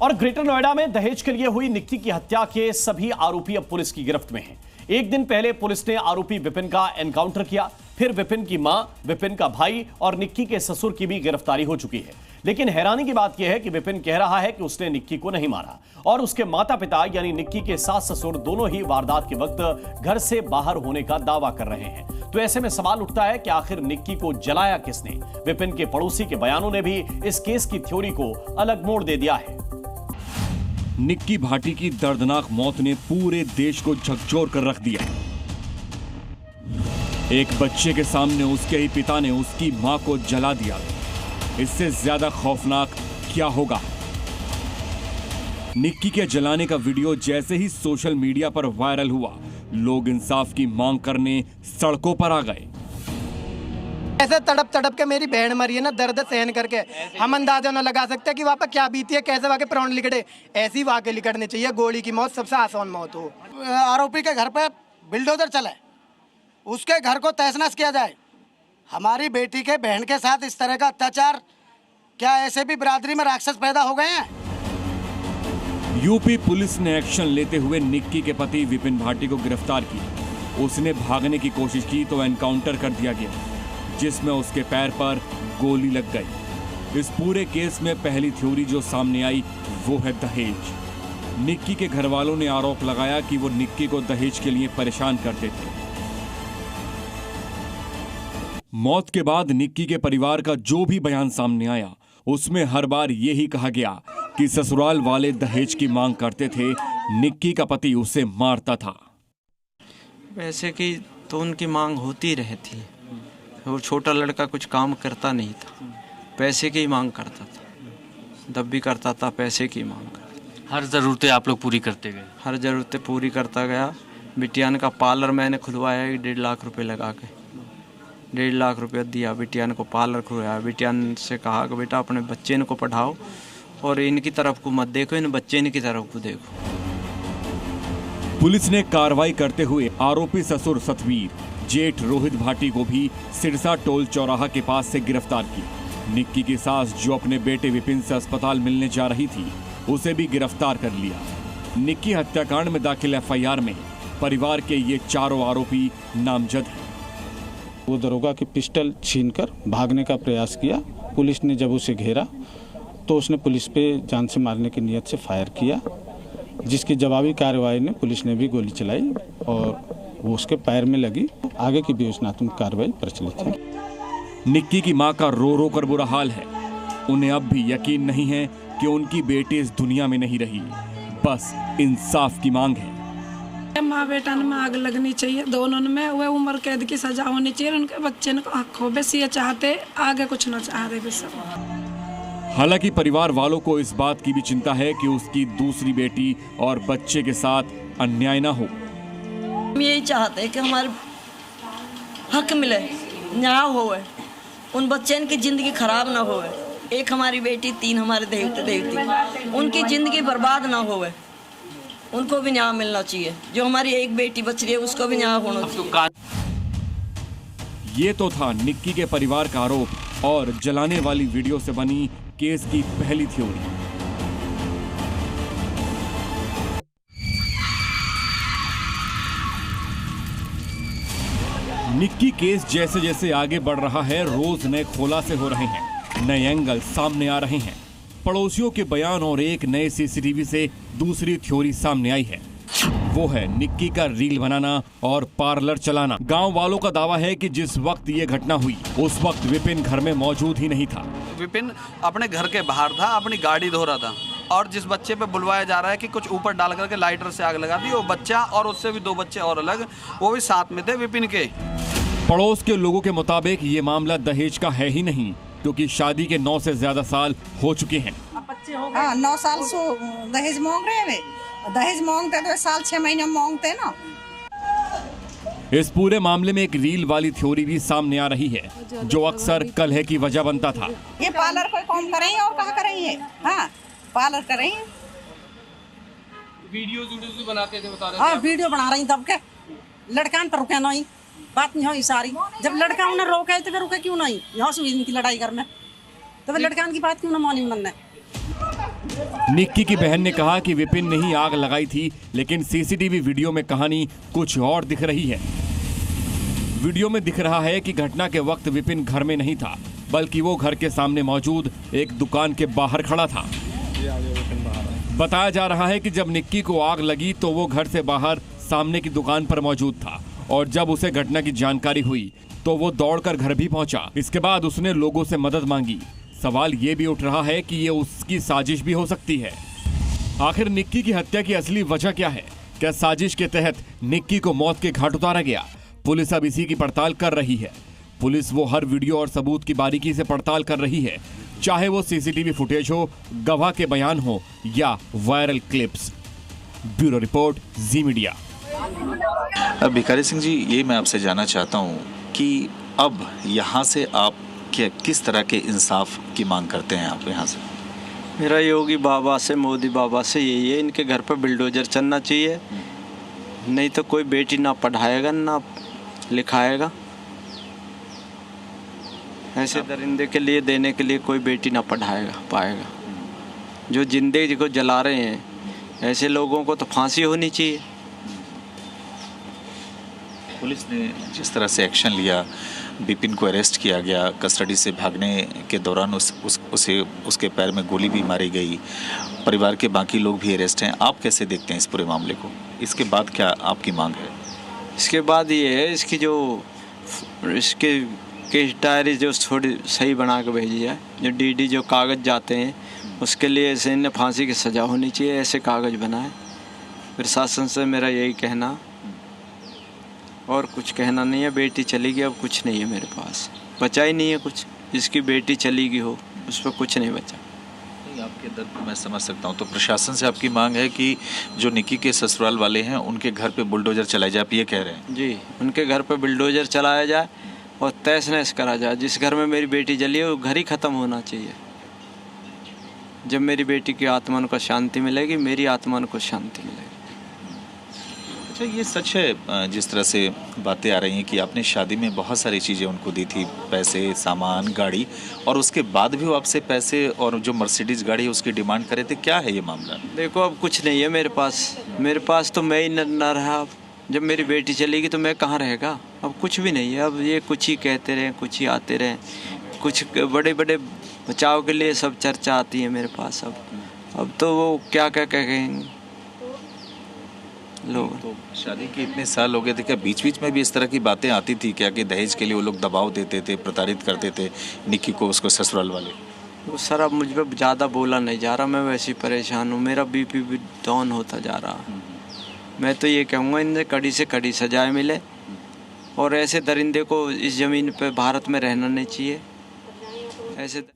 और ग्रेटर नोएडा में दहेज के लिए हुई निक्की की हत्या के सभी आरोपी अब पुलिस की गिरफ्त में हैं। एक दिन पहले पुलिस ने आरोपी विपिन का एनकाउंटर किया, फिर विपिन की मां, विपिन का भाई और निक्की के ससुर की भी गिरफ्तारी हो चुकी है। लेकिन हैरानी की बात यह है कि विपिन कह रहा है कि उसने निक्की को नहीं मारा और उसके माता पिता यानी निक्की के सास ससुर दोनों ही वारदात के वक्त घर से बाहर होने का दावा कर रहे हैं। तो ऐसे में सवाल उठता है कि आखिर निक्की को जलाया किसने। विपिन के पड़ोसी के बयानों ने भी इस केस की थ्योरी को अलग मोड़ दे दिया है। निक्की भाटी की दर्दनाक मौत ने पूरे देश को झकझोर कर रख दिया। एक बच्चे के सामने उसके ही पिता ने उसकी मां को जला दिया। इससे ज्यादा खौफनाक क्या होगा। निक्की के जलाने का वीडियो जैसे ही सोशल मीडिया पर वायरल हुआ, लोग इंसाफ की मांग करने सड़कों पर आ गए। ऐसे तड़प तड़प के मेरी बहन मरी है ना, दर्द सहन करके हम अंदाजा न लगा सकते कि वहाँ पर क्या बीती है, कैसे वहाँ के प्राण लिकड़े। ऐसी वहाँ के लिकड़ने चाहिए। गोली की मौत सबसे आसान मौत हो। आरोपी के घर पे बिल्डोजर चले, उसके घर को तहस नहस किया जाए। हमारी बेटी के बहन के साथ इस तरह का अत्याचार, क्या ऐसे भी बिरादरी में राक्षस पैदा हो गए हैं? यूपी पुलिस ने एक्शन लेते हुए निक्की के पति विपिन भाटी को गिरफ्तार किया। उसने भागने की कोशिश की तो एनकाउंटर कर दिया गया, जिसमें उसके पैर पर गोली लग गई। इस पूरे केस में पहली थ्योरी जो सामने आई वो है दहेज। निक्की के घर वालों ने आरोप लगाया कि वो निक्की को दहेज के लिए परेशान करते थे। मौत के बाद निक्की के परिवार का जो भी बयान सामने आया, उसमें हर बार यही कहा गया कि ससुराल वाले दहेज की मांग करते थे, निक्की का पति उसे मारता था। वैसे कि तो उनकी मांग होती रहती, और छोटा लड़का कुछ काम करता नहीं था, पैसे की मांग करता था, दब भी करता था, पैसे की मांग करता। हर ज़रूरतें आप लोग पूरी करते गए? हर ज़रूरतें पूरी करता गया। बिटियान का पार्लर मैंने खुलवाया 1.5 लाख रुपए लगा के, 1.5 लाख रुपया दिया। बिटियान को पार्लर खुलवाया। बिटियान से कहा कि बेटा अपने बच्चे को पढ़ाओ और इनकी तरफ को मत देखो, इन बच्चे की तरफ को देखो। पुलिस ने कार्रवाई करते हुए आरोपी ससुर सतवीर, जेठ रोहित भाटी को भी सिरसा टोल चौराहा के पास से गिरफ्तार किया। निक्की की सास जो अपने बेटे विपिन से अस्पताल मिलने जा रही थी, उसे भी गिरफ्तार कर लिया। निक्की हत्याकांड में दाखिल एफआईआर में परिवार के ये चारों आरोपी नामजद हैं। वो दरोगा की पिस्टल छीनकर भागने का प्रयास किया। पुलिस ने जब उसे घेरा तो उसने पुलिस पे जान से मारने की नियत से फायर किया, जिसकी जवाबी कार्रवाई में पुलिस ने भी गोली चलाई और वो उसके पैर में लगी। आगे की विवेचनात्मक कार्रवाई प्रचलित है। निक्की की मां का रो रो कर बुरा हाल है। उन्हें अब भी यकीन नहीं है कि उनकी बेटी इस दुनिया में नहीं रही। बस इंसाफ की मांग है। माँ बेटा में आग लगनी चाहिए, दोनों में वह उम्र कैद की सजा होनी चाहिए। उनके बच्चे को हक हो, बस ये चाहते, आगे कुछ ना चाह रहे बस। हालांकि परिवार वालों को इस बात की भी चिंता है कि उसकी दूसरी बेटी और बच्चे के साथ अन्याय ना हो। हम यही चाहते हैं कि हमारे हक मिले, न्याय होवे, उन बच्चों की जिंदगी खराब ना होवे। एक हमारी बेटी, 3 हमारे देवते देवती, उनकी जिंदगी बर्बाद ना होवे। उनको भी न्याय मिलना चाहिए। जो हमारी एक बेटी बच रही है उसको भी न्याय होना चाहिए। ये तो था निक्की के परिवार का आरोप और जलाने वाली वीडियो से बनी केस की पहली थ्योरी। निक्की केस जैसे जैसे आगे बढ़ रहा है, रोज नए खुलासे हो रहे हैं, नए एंगल सामने आ रहे हैं। पड़ोसियों के बयान और एक नए सीसीटीवी से दूसरी थ्योरी सामने आई है। वो है निक्की का रील बनाना और पार्लर चलाना। गांव वालों का दावा है कि जिस वक्त ये घटना हुई, उस वक्त विपिन घर में मौजूद ही नहीं था। विपिन अपने घर के बाहर था, अपनी गाड़ी धो रहा था और जिस बच्चे पे बुलवाया जा रहा है कि कुछ ऊपर डाल करके लाइटर से आग लगा दी, वो बच्चा और उससे भी 2 बच्चे और अलग, वो भी साथ में थे विपिन के। पड़ोस के लोगों के मुताबिक ये मामला दहेज का है ही नहीं, क्योंकि शादी के 9 से ज्यादा साल हो चुके हैं। 9 साल से दहेज मांग रहे हैं। दहेज मांगते तो साल 6 महीने मांगते ना। इस पूरे मामले में एक रील वाली थ्योरी भी सामने आ रही है, जो अक्सर कलह की वजह बनता था। ये पार्लर कोई काम कर रही है और कहाँ कर रही है? हाँ, पार्लर कर रही है। वीडियो भी बनाते थे, बता रहे थे। हाँ, वीडियो बना रही तब के लड़कान पर रुके नहीं, बात नहीं हुई सारी। जब लड़का उन्हें रोके तो फिर रुके क्यों नहीं? यहाँ से हुई इनकी लड़ाई करने, तो फिर लड़कान की बात क्यों ना मानी उन्होंने? निक्की की बहन ने कहा कि विपिन ने ही आग लगाई थी, लेकिन सीसीटीवी वीडियो में कहानी कुछ और दिख रही है। वीडियो में दिख रहा है कि घटना के वक्त विपिन घर में नहीं था, बल्कि वो घर के सामने मौजूद एक दुकान के बाहर खड़ा था। बताया जा रहा है कि जब निक्की को आग लगी तो वो घर से बाहर सामने की दुकान पर मौजूद था और जब उसे घटना की जानकारी हुई तो वो दौड़कर घर भी पहुंचा। इसके बाद उसने लोगों से मदद मांगी। सवाल ये भी उठ रहा है कि ये उसकी साजिश भी हो सकती है। आखिर निक्की की हत्या की असली वजह क्या है? क्या साजिश के तहत निक्की को मौत के घाट उतारा गया? पुलिस अब इसी की पड़ताल कर रही है। पुलिस वो हर वीडियो और सबूत की बारीकी से पड़ताल कर रही है, चाहे वो सीसीटीवी फुटेज हो, गवाह के बयान हो या वायरल क्लिप्स। ब्यूरो रिपोर्ट, जी मीडिया। भिखारी सिंह जी, ये मैं आपसे जानना चाहता हूँ कि अब यहाँ से आप किस तरह के इंसाफ की मांग करते हैं आप यहाँ से? मेरा योगी बाबा से, मोदी बाबा से यही है, इनके घर पर बिल्डोजर चलना चाहिए। नहीं तो कोई बेटी ना पढ़ाएगा ना लिखाएगा। ऐसे दरिंदे के लिए देने के लिए कोई बेटी ना पढ़ाएगा पाएगा। जो जिंदगी को जला रहे हैं, ऐसे लोगों को तो फांसी होनी चाहिए। पुलिस ने जिस तरह से एक्शन लिया, विपिन को अरेस्ट किया गया, कस्टडी से भागने के दौरान उसके पैर में गोली भी मारी गई, परिवार के बाकी लोग भी अरेस्ट हैं। आप कैसे देखते हैं इस पूरे मामले को? इसके बाद क्या आपकी मांग है? इसके बाद ये है, इसके केस डायरी जो थोड़ी सही बना के भेजी जाए। जो डीडी जो कागज़ जाते हैं उसके लिए ऐसे इन्हें फांसी की सज़ा होनी चाहिए। ऐसे कागज़ बनाए। प्रशासन से मेरा यही कहना, और कुछ कहना नहीं है। बेटी चली गई, अब कुछ नहीं है मेरे पास, बचा ही नहीं है कुछ। जिसकी बेटी चली गई हो उस पर कुछ नहीं बचा। नहीं, आपके दर्द को मैं समझ सकता हूँ। तो प्रशासन से आपकी मांग है कि जो निक्की के ससुराल वाले हैं उनके घर पे बुलडोजर चलाए जाए, आप ये कह रहे हैं? जी, उनके घर पे बुलडोजर चलाया जाए और तहस नहस करा जाए। जिस घर में मेरी बेटी जली है वो घर ही ख़त्म होना चाहिए। जब मेरी बेटी की आत्मा को शांति मिलेगी, मेरी आत्मा को शांति मिलेगी। अच्छा, ये सच है जिस तरह से बातें आ रही हैं कि आपने शादी में बहुत सारी चीज़ें उनको दी थी, पैसे, सामान, गाड़ी, और उसके बाद भी वो आपसे पैसे और जो मर्सिडीज़ गाड़ी है उसकी डिमांड करे थे? क्या है ये मामला? देखो, अब कुछ नहीं है मेरे पास तो मैं ही न रहा। अब जब मेरी बेटी चलेगी तो मैं कहाँ रहेगा? अब कुछ भी नहीं है। अब ये कुछ ही कहते रहें, कुछ ही आते रहें, कुछ बड़े बड़े बचाव के लिए सब चर्चा आती है मेरे पास। अब तो वो क्या कहेंगे लोग। तो शादी के इतने साल हो गए थे, क्या बीच बीच में भी इस तरह की बातें आती थी क्या कि दहेज के लिए वो लोग दबाव देते थे, प्रताड़ित करते थे निक्की को, उसको ससुराल वाले? वो सर, अब मुझ पर ज़्यादा बोला नहीं जा रहा। मैं वैसे ही परेशान हूँ। मेरा बीपी भी डाउन होता जा रहा। मैं तो ये कहूँगा इनसे कड़ी से कड़ी सजाएं मिले और ऐसे दरिंदे को इस ज़मीन पे भारत में रहना नहीं चाहिए। ऐसे